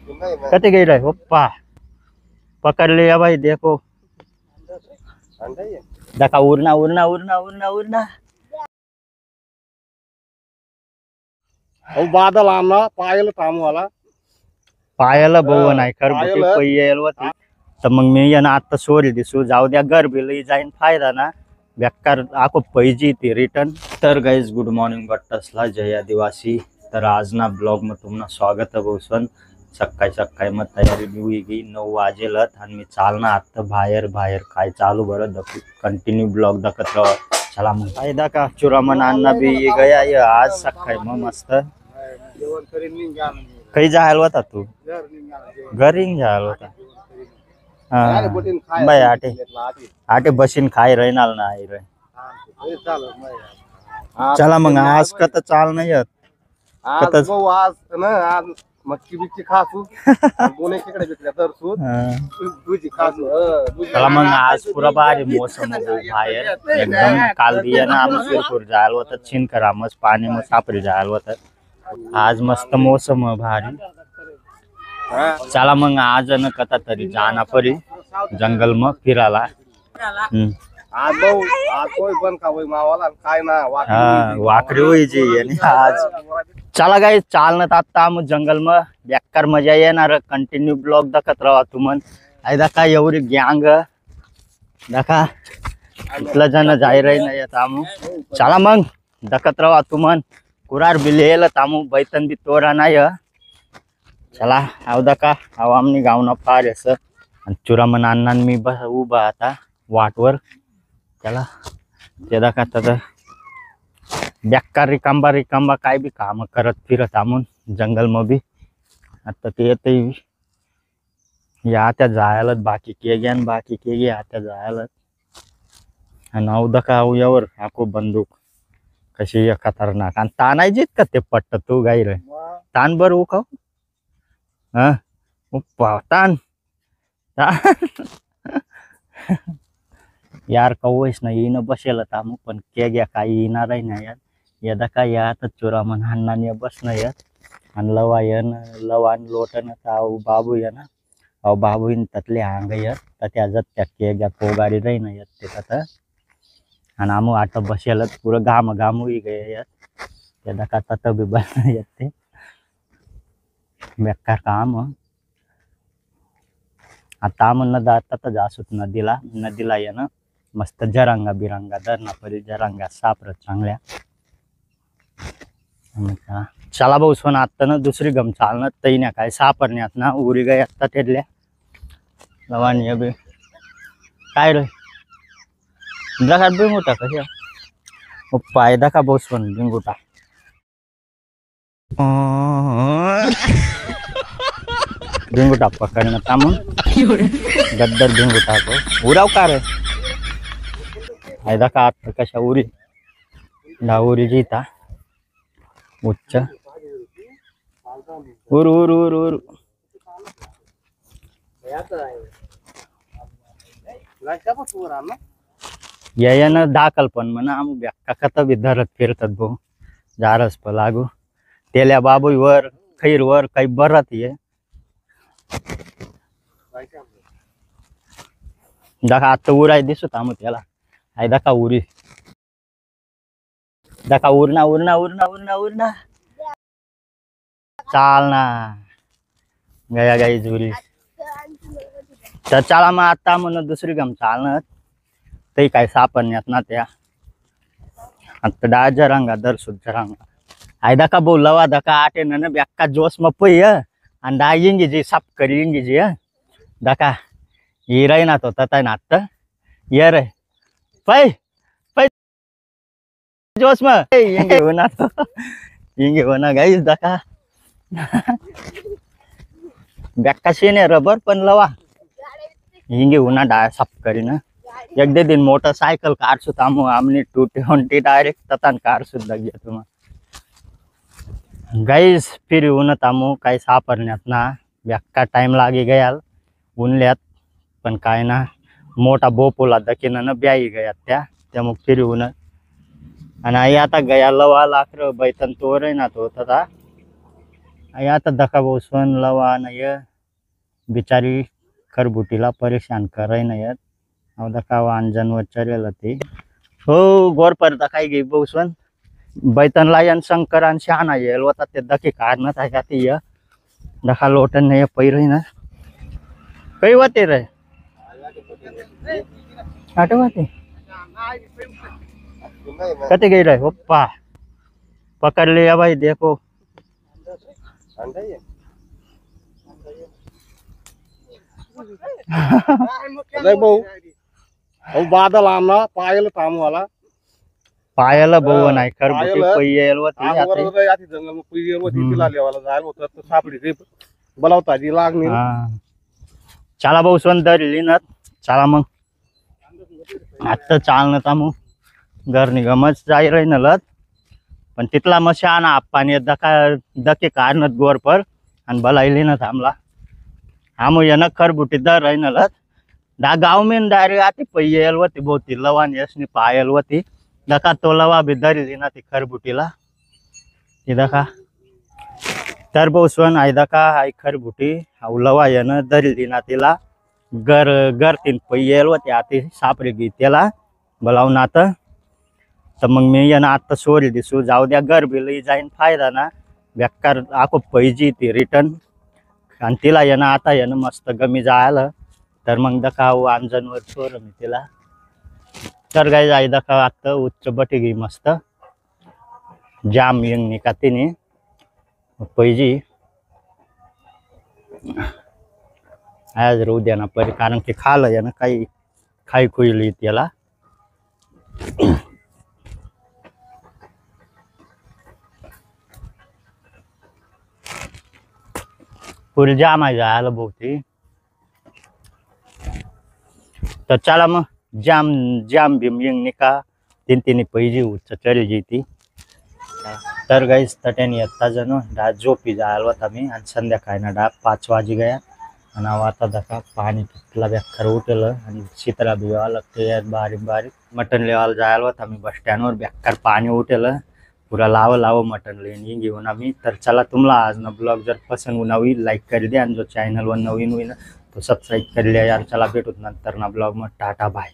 कते गई रहे ओप्पा पकड़ लिया भाई देखो देखा उड़ना उड़ना उड़ना उड़ना उड़ना बादल आना पायल थांब वाला पायाला भाऊ नाही खरबुटी पैयल होती तर मग मी यांना आता सोरी दिसू जाऊ द्या गरबीला जाईन फायदा ना बेकार आको पैजी ती रिटर्न तर गाइस गुड मॉर्निंग बट्टसला जय आदिवासी तर आज ना ब्लॉग में तुम्हाला स्वागत आहे भाऊसन सकाळी सकाळी मग तयारी होई गई 9 वाजेलत आणि मी चालना आता बाहेर बाहेर काय चालू बरं कंटिन्यू ब्लॉग दाखत राहा चला मग फायदा का चुरामन अण्णा भी गया ये आज सकाळी मग मस्त काही जायला होता तू घरी जायला होता बाय आटे आटे बसीन खाई राहणार नाही रे चला मग आज का तर चाल नाही येत आज ना आज मक्की बिक्की खासू कोणी तिकडे भेटल्या तर तुझी खासू चला मग आज पुरा भारी मौसम बाहेर एकदम काल दिया ना आम्ही शिरपूर जायला होता छिनकर मस्त पाणी मग सापरी जायला होता आज मस्त मौसम भारी चला मग आज न कथा तरी जाना परी जंगल में फिराला आज भाऊ आज कोई पण का वही मावाला काय ना वाकरी हुई जी यानी आज चला गाइस चालना आता मग जंगल में बेकार मजा येणार कंटिन्यू ब्लॉग दाखत राहा तुमन आई दाखा एवढी गँग दाखा इथला जण जाय रही नाही तामू चला मग दाखत राहा तुमन कुरार बिलेल तामू बैतन बी तोरा नाही चला आव दाखा आव आमनी गावना पार असं आणि चुरामन अण्णा मी बस उभा आता वाटवर चला ते दाखा तर बेकार रिकांबा काय बी काम करत फिरत आमून जंगल में भी आता ते येते या त्या जायला बाकी के घ्या बाकी के घे आता जायला आणि आव दाखा आव यावर आखो बंदूक कशी खतरनाक आणि तानायचीत का ते पट्ट तू गाई रे तान बर उखाव हा उप्पा तान यार कवच नाही न बसेल तामू पण के घ्या काही येणार नाही यार यदा काय या तर चुरामन अण्णाने बस नाही आणि लवा येन लवान लोटन आव बाबू ये ना अव बाबू ततले आंग येत तर त्याच्यात त्या के घ्या पोगाडी राही नाही येत ते तर आणि आमू आता बसेलच पुरं घाम होई गये येत यदा का तत बी बस येत ते बेकार काम आता आम न जाता जासूत नदीला ये ना मस्त जरांगा बिरांगा धरणा परी जरांगा सापर चांगल्या चला भाऊ सोन आता ना दुसरी गम चालना तई ना काय सापरण्यात ना उरी गई आता तेडल्या लवाणी बी काय रे दखात बिंगुटा कशा पाय दाखा भाऊ सोन बिंगुटा बिंगुटा पकडणं थांबून गद्दर बिंगुटा को उराव का रे फायदा का आता कशा उरी उरी जीता उच्च उर उर उर उर या दाखल पण म्हणा आम बेक्का कथा बी धरत फिरतात भाऊ जारस प लागू तेल्या बाबू वर खैर वर काही बरत ये दाखा आता उराय दिसत आम त्याला आई दाखा उरी दाखा उरना उरना उरना उरना उरना चालना गया गाई जुरी तर चला मग आता म्हणून दुसरी गम चालणार ते काय सापडण्यात ना त्या आता डा जरांगा दर सुद्धा जरांगा आई दाखा बोलवा दाखा आटे न बेक्का जोश में पै आणि डा इंगी जी साप करी इंगी जी दाखा ये रही ना तो तता ना आता ये रे पै पै जोश में इंगे होना तो इंगे होना गाइस दाखा बेक्का शेने रबर पण लवा इंगे होना डा साप करी ना एक दे दिन मोटरसायकल कार सुद्धा आमने 220 डायरेक्ट ततान कार सुद्धा घ्या तुम्हा गाइस फिर येऊन तामू काही सापडण्यात ना बेक्का टाइम लागे गयाल उनल्यात पण काय ना मोठा बोपोला दकीन न ब्याई गयात त्या मग फिर येऊन आणि आई आता गया लवा लाकर बैतन तोर आहे ना तो तथा आई आता दका बसवन लवा नाही बिचारी खरबुटीला परेशान कराय नाही अहो दका वांजन वचरेल ते हो गोर पर दकाई गे बसवन बैतनला यन शंकर आणि शहाणा येल होता ते दके काढणं आहे का ते दखा लोटन नाही पैर ना काही होते रे आठवते कते गई रहे ओप्पा पकड़ लिया भाई देखो भाऊ अहो बादल आमना पायल थांबवाला पायाला भाऊ नाही खरबुटी पायाला- पैयल होती जंगल मग पुई होती तिला लेवाला जायला होतं तर सापडी काही बोलावता जी लागणी हा चला भाऊ सोन धरली ना चला मग आता चालणं ता मग घर निगमच जाई राहीनलत पण तिथला मग शहाणा आप्पाने दके काढणं गोर पर आणि भलाईली ना थांबला हा मग यानं खरबुटी दर राहीनलत डा गाव में डायरेक्ट आती पैयल होती बहुती लवान यशनी पायल होती दका तो लवा भी धरली ना ती खरबुटीला ती दका तर बसवन आई दका आई खरबुटी हाऊ लवा यानं धरली ना तिला घर घर तीन पैयल होती आती सापडी गी त्याला बोलावून आता तर मग मी यानं आता सोरी दिसू जाऊ द्या घर बी लई जाईन फायदा ना बेकार आखो पैजी ती रिटर्न आणि तिला यानं आता यानं मस्त गमी जायला तर मग दका वांजनवर सोर मी तिला तर गाय जाई दका आता उच्च बटी गी मस्त जाम यंग निका तिने पैजी आज रोज द्या ना परी कारण की खालं यानं काही खाई खुईली त्याला पुरी जाम आहे जायला बहुती तर चला मग जाम जाम भीम यंग निका तीन तिने पैजी उच्च चढली जी तर गाईस तट्याने येता जण डा झोपी जायला होता मी आणि संध्याकाळी ना डा 5 वाजे गया आणि आता दका पाणी पिकला बेकार उठलं आणि चित्रा बिवा लागते यार बारीक बारीक मटन लेवायला जायला होता मी बस स्टँडवर बेकार पाणी उठलं पुरा लाव मटन लेणी घेऊन आम्ही तर चला तुम्हाला आज ना ब्लॉग जर पसंद होई लाईक कर द्या आणि जो चॅनल वर नवीन होईल तो सबस्क्राईब कर लिया यार चला भेटूत नंतर ना ब्लॉग मग टाटा बाय